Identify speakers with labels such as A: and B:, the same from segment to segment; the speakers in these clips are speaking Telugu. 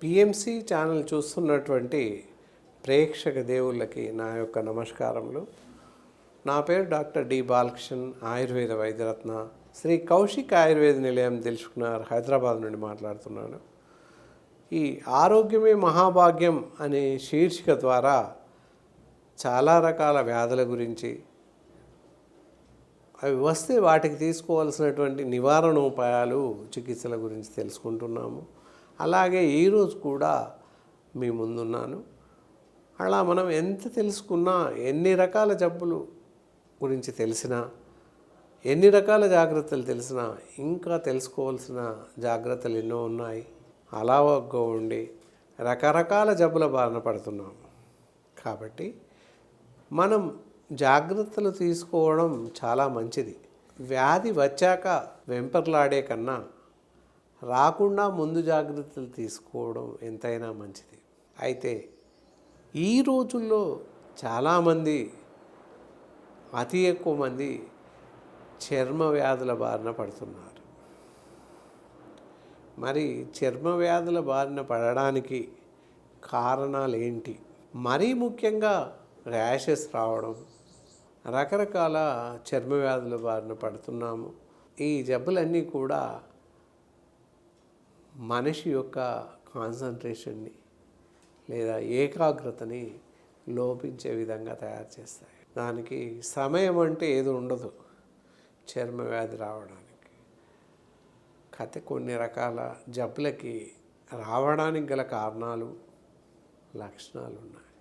A: పిఎంసి ఛానల్ చూస్తున్నటువంటి ప్రేక్షక దేవుళ్ళకి నా యొక్క నమస్కారములు. నా పేరు డాక్టర్ డి బాలకృష్ణన్, ఆయుర్వేద వైద్యరత్న, శ్రీ కౌశిక్ ఆయుర్వేద నిలయం తెలుసుకున్నారు, హైదరాబాద్ నుండి మాట్లాడుతున్నాను. ఈ ఆరోగ్యమే మహాభాగ్యం అనే శీర్షిక ద్వారా చాలా రకాల వ్యాధుల గురించి, అవి వస్తే వాటికి తీసుకోవాల్సినటువంటి నివారణోపాయాలు, చికిత్సల గురించి తెలుసుకుంటున్నాము. అలాగే ఈరోజు కూడా మీ ముందున్నాను. అలా మనం ఎంత తెలుసుకున్నా, ఎన్ని రకాల జబ్బులు గురించి తెలిసినా, ఎన్ని రకాల జాగ్రత్తలు తెలిసినా, ఇంకా తెలుసుకోవాల్సిన జాగ్రత్తలు ఎన్నో ఉన్నాయి. అలాగా ఉండి రకరకాల జబ్బుల బారిన పడుతున్నాము. కాబట్టి మనం జాగ్రత్తలు తీసుకోవడం చాలా మంచిది. వ్యాధి వచ్చాక వెంపర్లాడే కన్నా రాకుండా ముందు జాగ్రత్తలు తీసుకోవడం ఎంతైనా మంచిది. అయితే ఈ రోజుల్లో చాలామంది, అతి ఎక్కువ మంది చర్మ వ్యాధుల బారిన పడుతున్నారు. మరి చర్మ వ్యాధుల బారిన పడడానికి కారణాలు ఏంటి? మరీ ముఖ్యంగా ర్యాషెస్ రావడం, రకరకాల చర్మ వ్యాధుల బారిన పడుతున్నాము. ఈ జబ్బులన్నీ కూడా మనిషి యొక్క కాన్సన్ట్రేషన్ని లేదా ఏకాగ్రతని లోపించే విధంగా తయారు చేస్తాయి. దానికి సమయం అంటే ఏది ఉండదు చర్మ వ్యాధి రావడానికి. కొన్ని రకాల జబ్బులకి రావడానికి గల కారణాలు, లక్షణాలు ఉన్నాయి.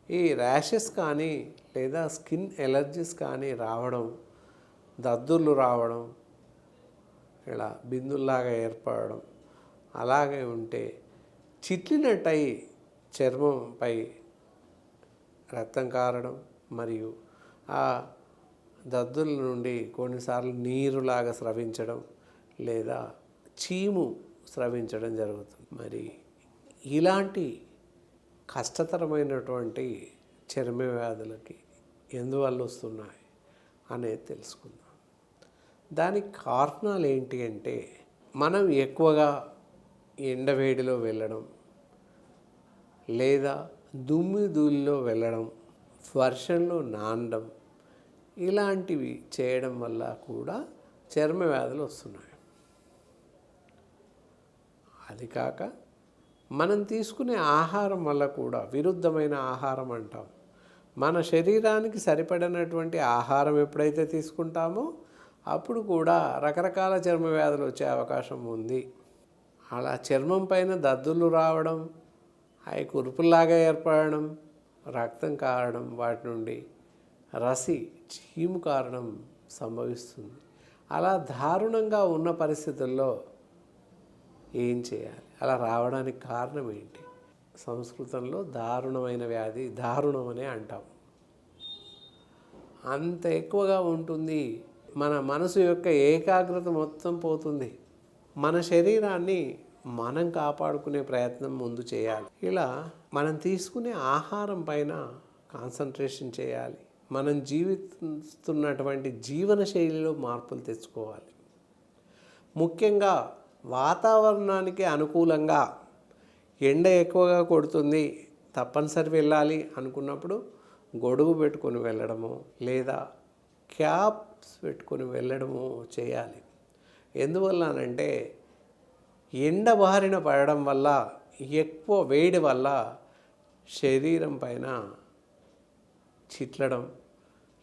A: ఈ ర్యాషెస్ కానీ లేదా స్కిన్ ఎలర్జీస్ కానీ రావడం, దద్దుర్లు రావడం, ఇలా బిందుల్లాగా ఏర్పడడం, అలాగే ఉంటే చిట్లినట్టయి చర్మంపై రక్తం కారడం, మరియు ఆ దద్దుల నుండి కొన్నిసార్లు నీరులాగా స్రవించడం లేదా చీము స్రవించడం జరుగుతుంది. మరి ఇలాంటి కష్టతరమైనటువంటి చర్మ వ్యాధులకి ఎందువల్ల వస్తున్నాయి అనేది తెలుసుకుందాం. దానికి కారణాలు ఏంటి అంటే, మనం ఎక్కువగా ఎండవేడిలో వెళ్ళడం, లేదా దుమ్ము ధూళిలో వెళ్ళడం, వర్షంలో నానడం, ఇలాంటివి చేయడం వల్ల కూడా చర్మ వ్యాధులు వస్తున్నాయి. అది కాక మనం తీసుకునే ఆహారం వల్ల కూడా, విరుద్ధమైన ఆహారం అంటాం. మన శరీరానికి సరిపడినటువంటి ఆహారం ఎప్పుడైతే తీసుకుంటామో అప్పుడు కూడా రకరకాల చర్మ వ్యాధులు వచ్చే అవకాశం ఉంది. అలా చర్మం పైన దద్దులు రావడం, అవి కురుపుల్లాగా ఏర్పడడం, రక్తం కారడం, వాటి నుండి రసి చీము కారడం సంభవిస్తుంది. అలా దారుణంగా ఉన్న పరిస్థితుల్లో ఏం చేయాలి? అలా రావడానికి కారణం ఏంటి? సంస్కృతంలో దారుణమైన వ్యాధి దారుణం అనే అంటాం. అంత ఎక్కువగా ఉంటుంది. మన మనసు యొక్క ఏకాగ్రత మొత్తం పోతుంది. మన శరీరాన్ని మనం కాపాడుకునే ప్రయత్నం ముందు చేయాలి. ఇలా మనం తీసుకునే ఆహారం పైన కాన్సన్ట్రేషన్ చేయాలి. మనం జీవిస్తున్నటువంటి జీవన శైలిలో మార్పులు తెచ్చుకోవాలి. ముఖ్యంగా వాతావరణానికి అనుకూలంగా ఎండ ఎక్కువగా కొడుతుంది, తప్పనిసరి వెళ్ళాలి అనుకున్నప్పుడు గొడుగు పెట్టుకొని వెళ్ళడము లేదా క్యాప్స్ పెట్టుకొని వెళ్ళడము చేయాలి. ఎందువల్లనంటే ఎండ బారిన పడడం వల్ల, ఎక్కువ వేడి వల్ల శరీరం పైన చిట్లడం,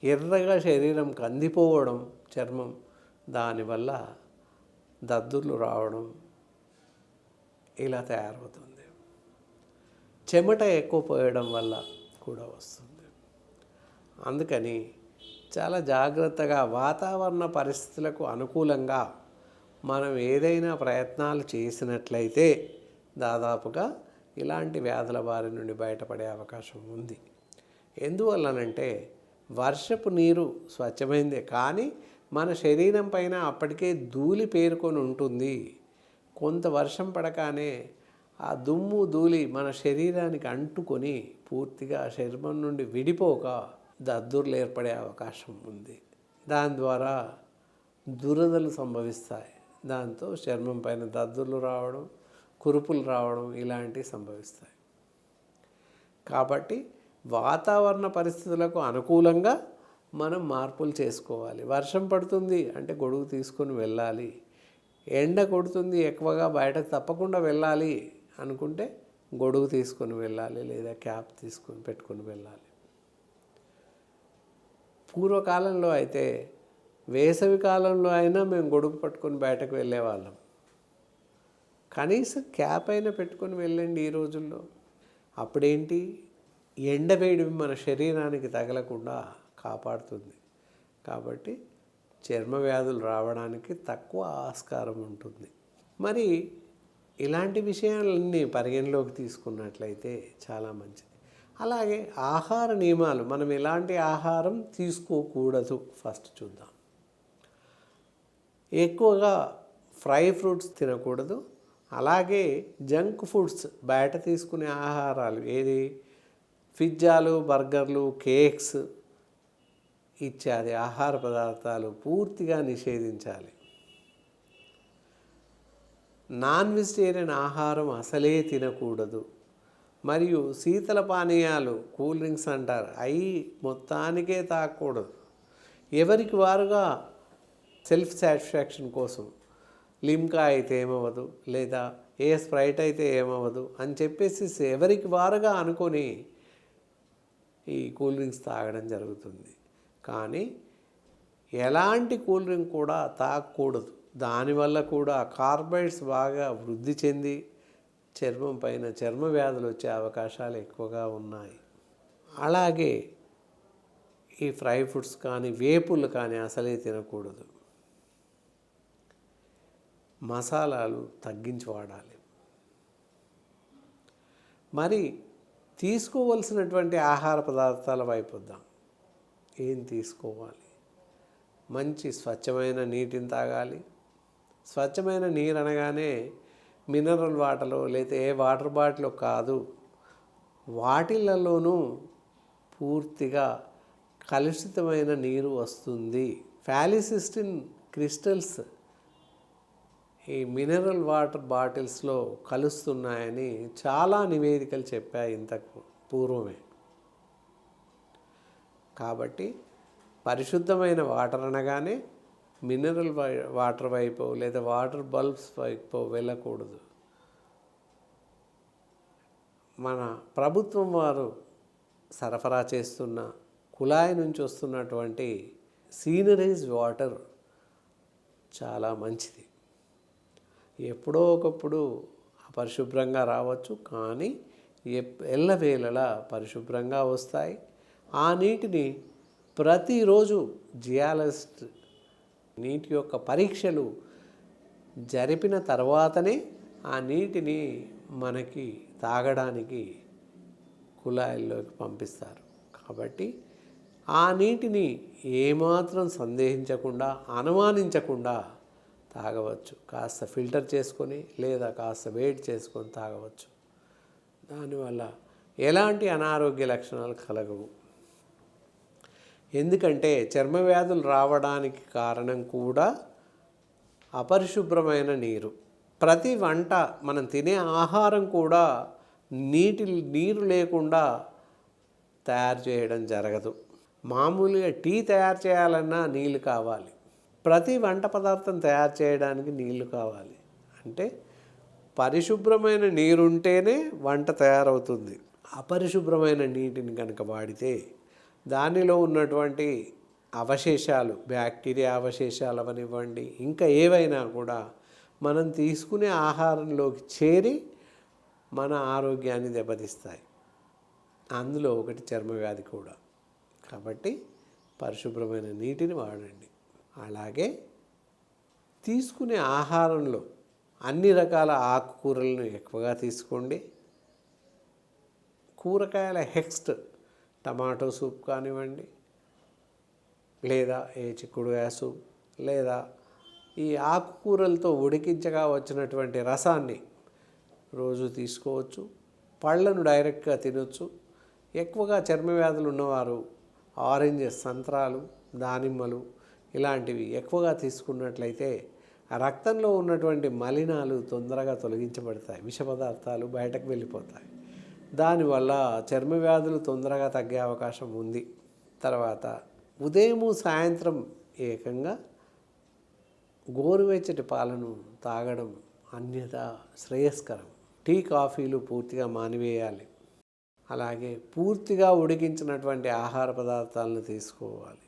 A: ఎర్రగా శరీరం కందిపోవడం, చర్మం, దానివల్ల దద్దుర్లు రావడం ఇలా తయారవుతుంది. చెమట ఎక్కువ పోయడం వల్ల కూడా వస్తుంది. అందుకని చాలా జాగ్రత్తగా వాతావరణ పరిస్థితులకు అనుకూలంగా మనం ఏదైనా ప్రయత్నాలు చేసినట్లయితే దాదాపుగా ఇలాంటి వ్యాధుల బారి నుండి బయటపడే అవకాశం ఉంది. ఎందువల్లనంటే వర్షపు నీరు స్వచ్ఛమైందే, కానీ మన శరీరం పైన అప్పటికే ధూళి పేరుకొని ఉంటుంది. కొంత వర్షం పడగానే ఆ దుమ్ము ధూళి మన శరీరానికి అంటుకొని పూర్తిగా చర్మం నుండి విడిపోక దద్దుర్లు ఏర్పడే అవకాశం ఉంది. దాని ద్వారా దురదలు సంభవిస్తాయి. దాంతో చర్మం పైన దద్దుర్లు రావడం, కురుపులు రావడం ఇలాంటివి సంభవిస్తాయి. కాబట్టి వాతావరణ పరిస్థితులకు అనుకూలంగా మనం మార్పులు చేసుకోవాలి. వర్షం పడుతుంది అంటే గొడుగు తీసుకొని వెళ్ళాలి. ఎండ కొడుతుంది ఎక్కువగా బయటకు తప్పకుండా వెళ్ళాలి అనుకుంటే గొడుగు తీసుకొని వెళ్ళాలి, లేదా క్యాప్ తీసుకొని పెట్టుకొని వెళ్ళాలి. పూర్వకాలంలో అయితే వేసవి కాలంలో అయినా మేము గొడుగు పట్టుకొని బయటకు వెళ్ళేవాళ్ళం. కనీసం క్యాప్ అయినా పెట్టుకొని వెళ్ళండి ఈ రోజుల్లో. అప్పుడేంటి, ఎండవేడి మన శరీరానికి తగలకుండా కాపాడుతుంది. కాబట్టి చర్మ వ్యాధులు రావడానికి తక్కువ ఆస్కారం ఉంటుంది. మరి ఇలాంటి విషయాలన్నీ పరిగణలోకి తీసుకున్నట్లయితే చాలా మంచిది. అలాగే ఆహార నియమాలు, మనం ఎలాంటి ఆహారం తీసుకోకూడదు ఫస్ట్ చూద్దాం. ఎక్కువగా ఫ్రై ఫ్రూట్స్ తినకూడదు. అలాగే జంక్ ఫుడ్స్, బయట తీసుకునే ఆహారాలు, ఏది పిజ్జాలు, బర్గర్లు, కేక్స్ ఇత్యాది ఆహార పదార్థాలు పూర్తిగా నిషేధించాలి. నాన్ వెజిటేరియన్ ఆహారం అసలే తినకూడదు. మరియు శీతల పానీయాలు, కూల్ డ్రింక్స్ అంటారు, అవి మొత్తానికే తాగకూడదు. ఎవరికి వారుగా సెల్ఫ్ సాటిస్ఫాక్షన్ కోసం లిమ్కా అయితే ఏమవ్వదు, లేదా ఏ స్ప్రైట్ అయితే ఏమవ్వదు అని చెప్పేసి ఎవరికి వారుగా అనుకొని ఈ కూల్ డ్రింక్స్ తాగడం జరుగుతుంది. కానీ ఎలాంటి కూల్ డ్రింక్ కూడా తాగకూడదు. దానివల్ల కూడా కార్బైడ్స్ బాగా వృద్ధి చెంది చర్మం పైన చర్మ వ్యాధులు వచ్చే అవకాశాలు ఎక్కువగా ఉన్నాయి. అలాగే ఈ ఫ్రై ఫుడ్స్ కానీ వేపుళ్ళు కానీ అసలే తినకూడదు. మసాలాలు తగ్గించి వాడాలి. మరి తీసుకోవలసినటువంటి ఆహార పదార్థాల వైపు వద్దాం. ఏం తీసుకోవాలి? మంచి స్వచ్ఛమైన నీటిని తాగాలి. స్వచ్ఛమైన నీరు అనగానే మినరల్ వాటర్లో లేదా ఏ వాటర్ బాటిల్ కాదు, వాటిలలోనూ పూర్తిగా కలుషితమైన నీరు వస్తుంది. పాలిసిస్టిన్ క్రిస్టల్స్ ఈ మినరల్ వాటర్ బాటిల్స్లో కలుస్తున్నాయని చాలా నివేదికలు చెప్పాయి ఇంతకు పూర్వమే. కాబట్టి పరిశుద్ధమైన వాటర్ అనగానే మినరల్ వాటర్ వైపు లేదా వాటర్ బల్బ్స్ వైపు వెళ్ళకూడదు. మన ప్రభుత్వం వారు సరఫరా చేస్తున్న కుళాయి నుంచి వస్తున్నటువంటి సీనరీస్ వాటర్ చాలా మంచిది. ఎప్పుడో ఒకప్పుడు అపరిశుభ్రంగా రావచ్చు, కానీ ఎల్లవేళలా పరిశుభ్రంగా వస్తాయి. ఆ నీటిని ప్రతిరోజు జియాలజిస్ట్ నీటి యొక్క పరీక్షలు జరిపిన తర్వాతనే ఆ నీటిని మనకి తాగడానికి కుళాయిల్లోకి పంపిస్తారు. కాబట్టి ఆ నీటిని ఏమాత్రం సందేహించకుండా, అనుమానించకుండా తాగవచ్చు. కాస్త ఫిల్టర్ చేసుకొని లేదా కాస్త వేడి చేసుకొని తాగవచ్చు. దానివల్ల ఎలాంటి అనారోగ్య లక్షణాలు కలగవు. ఎందుకంటే చర్మ వ్యాధులు రావడానికి కారణం కూడా అపరిశుభ్రమైన నీరు. ప్రతి వంట, మనం తినే ఆహారం కూడా నీరు లేకుండా తయారు చేయడం జరగదు. మామూలుగా టీ తయారు చేయాలన్నా నీళ్ళు కావాలి. ప్రతి వంట పదార్థం తయారు చేయడానికి నీళ్లు కావాలి. అంటే పరిశుభ్రమైన నీరుంటేనే వంట తయారవుతుంది. అపరిశుభ్రమైన నీటిని కనుక వాడితే దానిలో ఉన్నటువంటి అవశేషాలు, బ్యాక్టీరియా అవశేషాలు అవనివ్వండి, ఇంకా ఏవైనా కూడా మనం తీసుకునే ఆహారంలోకి చేరి మన ఆరోగ్యాన్ని దెబ్బతీస్తాయి. అందులో ఒకటి చర్మవ్యాధి కూడా. కాబట్టి పరిశుభ్రమైన నీటిని వాడండి. అలాగే తీసుకునే ఆహారంలో అన్ని రకాల ఆకుకూరలను ఎక్కువగా తీసుకోండి. కూరగాయల హెక్స్ట్, టమాటో సూప్ కానివ్వండి, లేదా చిక్కుడుకాయ సూప్, లేదా ఈ ఆకుకూరలతో ఉడికించగా వచ్చినటువంటి రసాన్ని రోజు తీసుకోవచ్చు. పళ్ళను డైరెక్ట్గా తినొచ్చు. ఎక్కువగా చర్మ వ్యాధులు ఉన్నవారు ఆరెంజెస్, సంత్రాలు, దానిమ్మలు ఇలాంటివి ఎక్కువగా తీసుకున్నట్లయితే ఆ రక్తంలో ఉన్నటువంటి మలినాలు తొందరగా తొలగించబడతాయి, విష పదార్థాలు బయటకు వెళ్ళిపోతాయి. దానివల్ల చర్మ వ్యాధులు తొందరగా తగ్గే అవకాశం ఉంది. తర్వాత ఉదయము సాయంత్రం ఏకంగా గోరువెచ్చటి పాలను తాగడం అన్యథా శ్రేయస్కరం. టీ కాఫీలు పూర్తిగా మానివేయాలి. అలాగే పూర్తిగా ఉడికించినటువంటి ఆహార పదార్థాలను తీసుకోవాలి.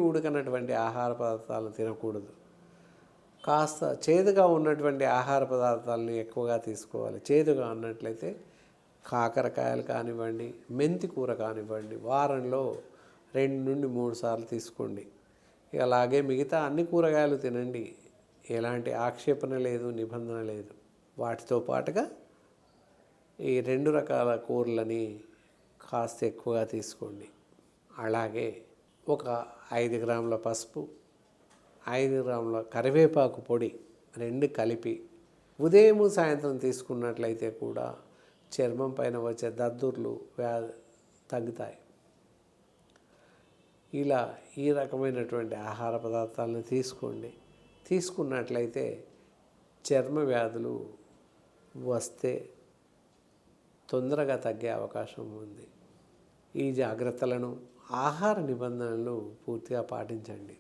A: ఉడకనటువంటి ఆహార పదార్థాలను తినకూడదు. కాస్త చేదుగా ఉన్నటువంటి ఆహార పదార్థాలను ఎక్కువగా తీసుకోవాలి. చేదుగా అన్నట్లయితే కాకరకాయలు కానివ్వండి, మెంతి కూర కానివ్వండి, వారంలో 2 నుండి 3 సార్లు తీసుకోండి. అలాగే మిగతా అన్ని కూరగాయలు తినండి, ఎలాంటి ఆక్షేపణ లేదు, నిబంధన లేదు. వాటితో పాటుగా ఈ 2 రకాల కూరలని కాస్త ఎక్కువగా తీసుకోండి. అలాగే ఒక 5 గ్రాముల పసుపు, 5 గ్రాముల కరివేపాకు పొడి 2 కలిపి ఉదయం సాయంత్రం తీసుకున్నట్లయితే కూడా చర్మం పైన వచ్చే దద్దుర్లు తగ్గుతాయి. ఇలా ఈ రకమైనటువంటి ఆహార పదార్థాలను తీసుకున్నట్లయితే చర్మ వ్యాధులు వస్తే తొందరగా తగ్గే అవకాశం ఉంది. ఈ జాగ్రత్తలను, ఆహార నిబంధనలు పూర్తిగా పాటించండి.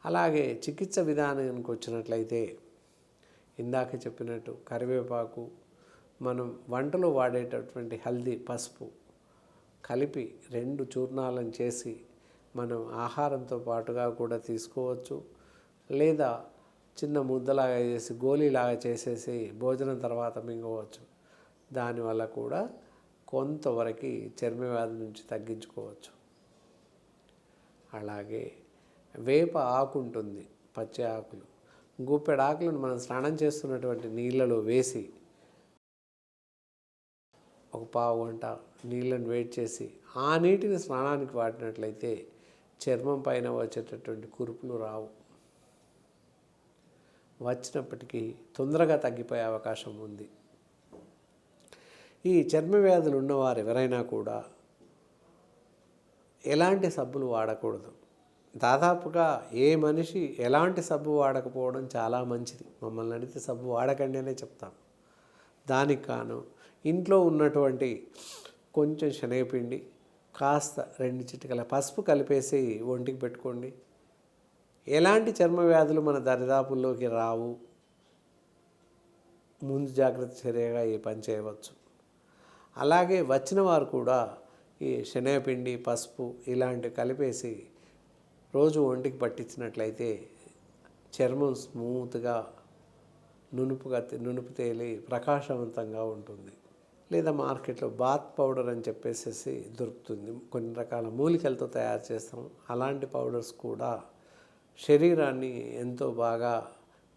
A: అలాగే చికిత్స విధానానికి వచ్చినట్లయితే ఇందాక చెప్పినట్టు కరివేపాకు, మనం వంటలో వాడేటటువంటి హల్దీ, పసుపు కలిపి 2 చూర్ణాలను చేసి మనం ఆహారంతో పాటుగా కూడా తీసుకోవచ్చు. లేదా చిన్న ముద్దలాగా చేసి గోళీలాగా చేసేసి భోజనం తర్వాత మింగవచ్చు. దానివల్ల కూడా కొంతవరకు చర్మ వ్యాధి నుంచి తగ్గించుకోవచ్చు. అలాగే వేప ఆకు ఉంటుంది, పచ్చి ఆకులు, గుప్పెడు ఆకులను మనం స్నానం చేస్తున్నటువంటి నీళ్ళలో వేసి ఒక పావు గంట నీళ్ళని వేడి చేసి ఆ నీటిని స్నానానికి వాడినట్లయితే చర్మం పైన వచ్చేటటువంటి కురుపులు రావు. వచ్చినప్పటికీ తొందరగా తగ్గిపోయే అవకాశం ఉంది. ఈ చర్మ వ్యాధులు ఉన్నవారు ఎవరైనా కూడా ఎలాంటి సబ్బులు వాడకూడదు. దాదాపుగా ఏ మనిషి ఎలాంటి సబ్బు వాడకపోవడం చాలా మంచిది. మమ్మల్ని అడిగితే సబ్బు వాడకండి అనే చెప్తాం. దానికి కాను ఇంట్లో ఉన్నటువంటి కొంచెం శనగపిండి, కాస్త 2 చిటికల పసుపు కలిపేసి ఒంటికి పెట్టుకోండి. ఎలాంటి చర్మ వ్యాధులు మన దరిదాపుల్లోకి రావు. ముందు జాగ్రత్త చర్యగా ఈ పని చేయవచ్చు. అలాగే వచ్చిన వారు కూడా ఈ శనగపిండి, పసుపు ఇలాంటివి కలిపేసి రోజు ఒంటికి పట్టించినట్లయితే చర్మం స్మూత్గా నునుపు తేలి ప్రకాశవంతంగా ఉంటుంది. లేదా మార్కెట్లో బాత్ పౌడర్ అని చెప్పేసి దొరుకుతుంది. కొన్ని రకాల మూలికలతో తయారు చేస్తాం. అలాంటి పౌడర్స్ కూడా శరీరాన్ని ఎంతో బాగా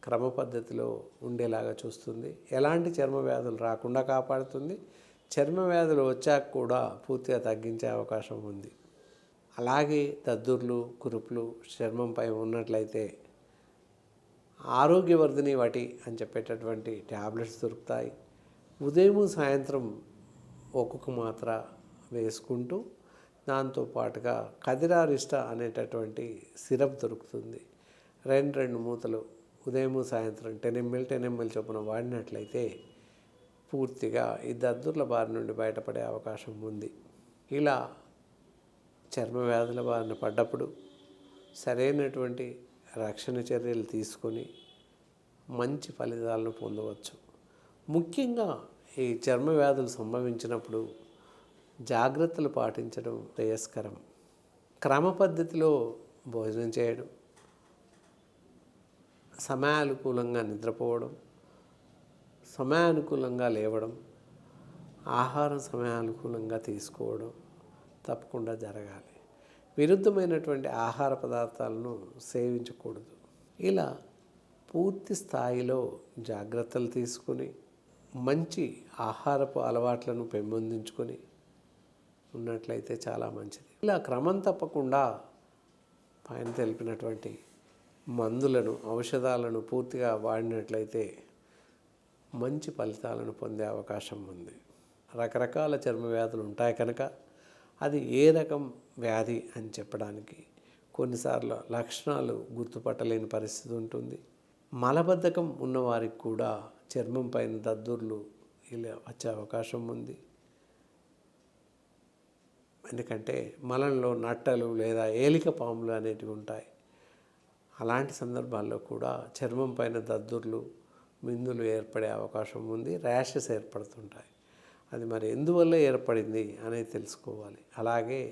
A: క్రమ పద్ధతిలో ఉండేలాగా చూస్తుంది. ఎలాంటి చర్మ వ్యాధులు రాకుండా కాపాడుతుంది. చర్మ వ్యాధులు వచ్చాక కూడా పూర్తిగా తగ్గించే అవకాశం ఉంది. అలాగే దద్దుర్లు, కురుపులు చర్మంపై ఉన్నట్లయితే ఆరోగ్యవర్ధిని వాటి అని చెప్పేటటువంటి ట్యాబ్లెట్స్ దొరుకుతాయి. ఉదయం సాయంత్రం ఒక్కొక్క మాత్ర వేసుకుంటూ దాంతో పాటుగా కదిరారిష్ట అనేటటువంటి సిరప్ దొరుకుతుంది. 2 మూతలు ఉదయం సాయంత్రం 10 ml చొప్పున వాడినట్లయితే పూర్తిగా ఈ దద్దుర్ల బారి నుండి బయటపడే అవకాశం ఉంది. ఇలా చర్మ వ్యాధుల బారిన పడ్డప్పుడు సరైనటువంటి రక్షణ చర్యలు తీసుకొని మంచి ఫలితాలను పొందవచ్చు. ముఖ్యంగా ఈ చర్మ వ్యాధులు సంభవించినప్పుడు జాగ్రత్తలు పాటించడం శ్రేయస్కరం. క్రమ పద్ధతిలో భోజనం చేయడం, సమయానుకూలంగా నిద్రపోవడం, సమయానుకూలంగా లేవడం, ఆహారం సమయానుకూలంగా తీసుకోవడం తప్పకుండా జరగాలి. విరుద్ధమైనటువంటి ఆహార పదార్థాలను సేవించకూడదు. ఇలా పూర్తి స్థాయిలో జాగ్రత్తలు తీసుకుని మంచి ఆహారపు అలవాట్లను పెంపొందించుకొని ఉన్నట్లయితే చాలా మంచిది. ఇలా క్రమం తప్పకుండా పైన తెలిపినటువంటి మందులను, ఔషధాలను పూర్తిగా వాడినట్లయితే మంచి ఫలితాలను పొందే అవకాశం ఉంది. రకరకాల చర్మ వ్యాధులు ఉంటాయి కనుక అది ఏ రకం వ్యాధి అని చెప్పడానికి కొన్నిసార్లు లక్షణాలు గుర్తుపట్టలేని పరిస్థితి ఉంటుంది. మలబద్ధకం ఉన్నవారికి కూడా చర్మం పైన దద్దుర్లు ఇలా వచ్చే అవకాశం ఉంది. ఎందుకంటే మలంలో నట్టలు లేదా ఏలిక పాములు అనేటివి ఉంటాయి. అలాంటి సందర్భాల్లో కూడా చర్మం పైన దద్దుర్లు, మిందులు ఏర్పడే అవకాశం ఉంది. ర్యాషెస్ ఏర్పడుతుంటాయి. అది మరి ఎందువల్ల ఏర్పడింది అనేది తెలుసుకోవాలి. అలాగే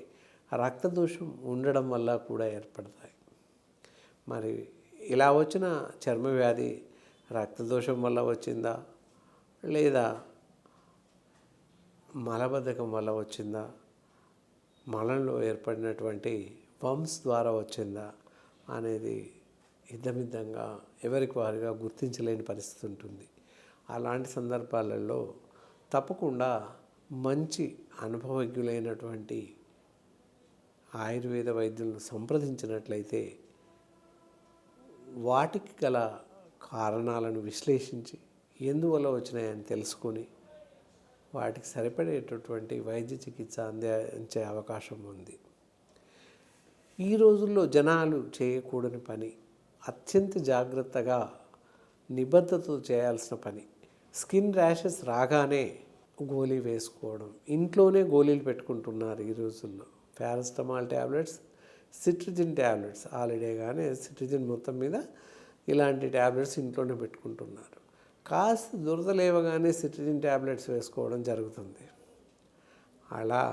A: రక్తదోషం ఉండడం వల్ల కూడా ఏర్పడతాయి. మరి ఇలా వచ్చిన చర్మ వ్యాధి రక్తదోషం వల్ల వచ్చిందా, లేదా మలబద్ధకం వల్ల వచ్చిందా, మలంలో ఏర్పడినటువంటి వర్మ్స్ ద్వారా వచ్చిందా అనేది ఇద్దమిద్దంగా ఎవరికి వారిగా గుర్తించలేని పరిస్థితి ఉంటుంది. అలాంటి సందర్భాలలో తప్పకుండా మంచి అనుభవజ్ఞులైనటువంటి ఆయుర్వేద వైద్యులను సంప్రదించినట్లయితే వాటికి గల కారణాలను విశ్లేషించి ఎందువల్ల వచ్చినాయని తెలుసుకొని వాటికి సరిపడేటటువంటి వైద్య చికిత్స అందించే అవకాశం ఉంది. ఈ రోజుల్లో జనాలు చేయకూడని పని, అత్యంత జాగ్రత్తగా నిబద్ధతతో చేయాల్సిన పని, స్కిన్ ర్యాషెస్ రాగానే గోళీ వేసుకోవడం. ఇంట్లోనే గోళీలు పెట్టుకుంటున్నారు ఈ రోజుల్లో. Paracetamol tablets, cetirizine tablets already కానీ సిట్రిజిన్ మొత్తం మీద ఇలాంటి ట్యాబ్లెట్స్ ఇంట్లోనే పెట్టుకుంటున్నారు. కాస్త దురద లేవగానే సిట్రిజిన్ ట్యాబ్లెట్స్ వేసుకోవడం జరుగుతుంది. అలా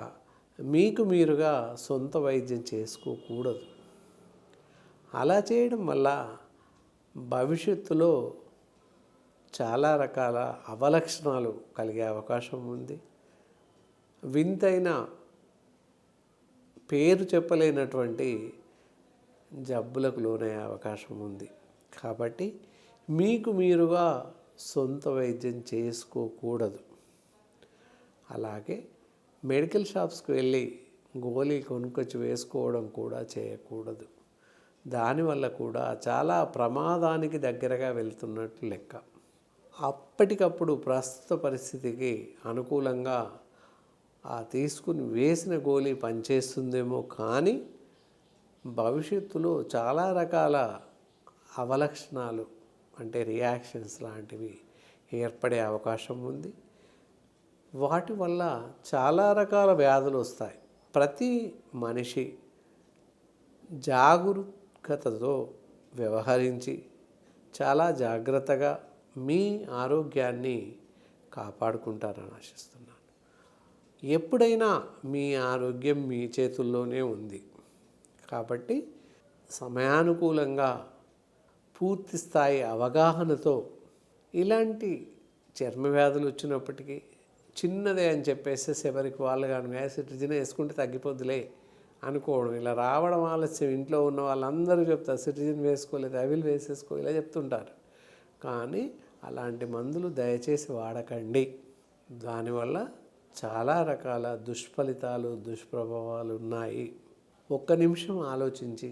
A: మీకు మీరుగా సొంత వైద్యం చేసుకోకూడదు. అలా చేయడం వల్ల భవిష్యత్తులో చాలా రకాల అవలక్షణాలు కలిగే అవకాశం ఉంది. వింతైన పేరు చెప్పలేనటువంటి జబ్బులకు లోనయ్యే అవకాశం ఉంది. కాబట్టి మీకు మీరుగా సొంత వైద్యం చేసుకోకూడదు. అలాగే మెడికల్ షాప్స్కి వెళ్ళి గోళీ కొనుక్కొచ్చి వేసుకోవడం కూడా చేయకూడదు. దానివల్ల కూడా చాలా ప్రమాదానికి దగ్గరగా వెళ్తున్నట్లు లెక్క. అప్పటికప్పుడు ప్రస్తుత పరిస్థితికి అనుకూలంగా ఆ తీసుకుని వేసిన గోళీ పనిచేస్తుందేమో, కానీ భవిష్యత్తులో చాలా రకాల అవలక్షణాలు అంటే రియాక్షన్స్ లాంటివి ఏర్పడే అవకాశం ఉంది. వాటి వల్ల చాలా రకాల వ్యాధులు వస్తాయి. ప్రతి మనిషి జాగరూకతతో వ్యవహరించి చాలా జాగ్రత్తగా మీ ఆరోగ్యాన్ని కాపాడుకుంటారని ఆశిస్తున్నాను. ఎప్పుడైనా మీ ఆరోగ్యం మీ చేతుల్లోనే ఉంది. కాబట్టి సమయానుకూలంగా పూర్తి స్థాయి అవగాహనతో ఇలాంటి చర్మ వ్యాధులు వచ్చినప్పటికీ చిన్నదే అని చెప్పేసి ఎవరికి వాళ్ళు కానీ సిట్రిజిన్ వేసుకుంటే తగ్గిపోద్దులే అనుకోవడం, ఇలా రావడం ఆలస్యం. ఇంట్లో ఉన్న వాళ్ళందరూ చెప్తారు సిట్రిజిన్ వేసుకోలేదు, అవిల్ వేసేసుకో ఇలా చెప్తుంటారు. కానీ అలాంటి మందులు దయచేసి వాడకండి. దానివల్ల చాలా రకాల దుష్ఫలితాలు, దుష్ప్రభావాలు ఉన్నాయి. ఒక్క నిమిషం ఆలోచించి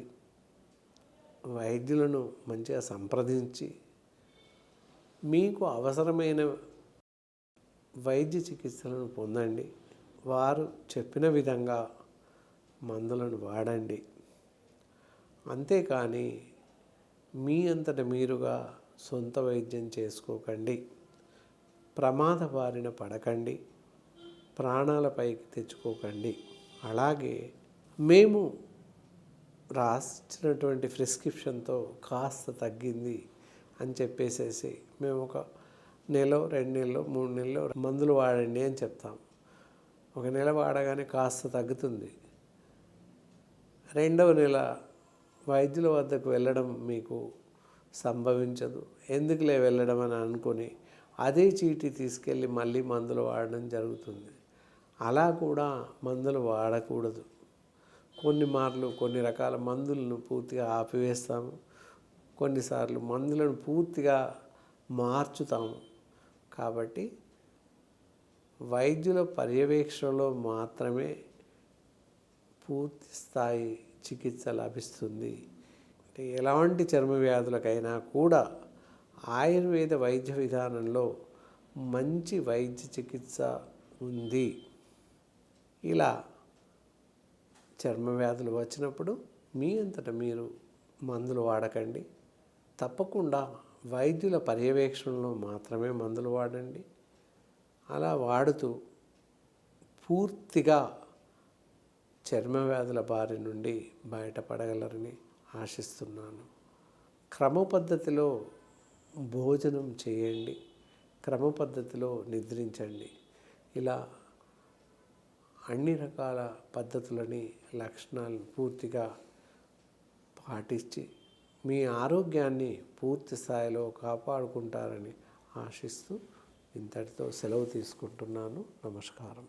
A: వైద్యులను మంచిగా సంప్రదించి మీకు అవసరమైన వైద్య చికిత్సలను పొందండి. వారు చెప్పిన విధంగా మందులను వాడండి. అంతేకాని మీ అంతట మీరుగా సొంత వైద్యం చేసుకోకండి. ప్రమాద బారిన పడకండి. ప్రాణాలపైకి తెచ్చుకోకండి. అలాగే మేము రాసినటువంటి ప్రిస్క్రిప్షన్తో కాస్త తగ్గింది అని చెప్పేసేసి మేము ఒక నెల, 2 నెలలు, 3 నెలలు మందులు వాడండి అని చెప్తాం. ఒక నెల వాడగానే కాస్త తగ్గుతుంది. 2వ నెల వైద్యుల వద్దకు వెళ్ళడం మీకు సంభవించదు. ఎందుకులే వెళ్ళడం అని అనుకొని అదే చీటీ తీసుకెళ్ళి మళ్ళీ మందులు వాడడం జరుగుతుంది. అలా కూడా మందులు వాడకూడదు. కొన్ని రకాల మందులను పూర్తిగా ఆపివేస్తాము. కొన్నిసార్లు మందులను పూర్తిగా మార్చుతాము. కాబట్టి వైద్యుల పర్యవేక్షణలో మాత్రమే పూర్తి స్థాయి చికిత్స లభిస్తుంది. అంటే ఎలాంటి చర్మ వ్యాధులకైనా కూడా ఆయుర్వేద వైద్య విధానంలో మంచి వైద్య చికిత్స ఉంది. ఇలా చర్మ వ్యాధులు వచ్చినప్పుడు మీ అంతటా మీరు మందులు వాడకండి. తప్పకుండా వైద్యుల పర్యవేక్షణలో మాత్రమే మందులు వాడండి. అలా వాడుతూ పూర్తిగా చర్మ వ్యాధుల బారి నుండి బయటపడగలరని ఆశిస్తున్నాను. క్రమ పద్ధతిలో భోజనం చేయండి, క్రమ పద్ధతిలో నిద్రించండి. ఇలా అన్ని రకాల పద్ధతులని, లక్షణాలను పూర్తిగా పాటించి మీ ఆరోగ్యాన్ని పూర్తి స్థాయిలో కాపాడుకుంటారని ఆశిస్తూ ఇంతటితో సెలవు తీసుకుంటున్నాను. నమస్కారం.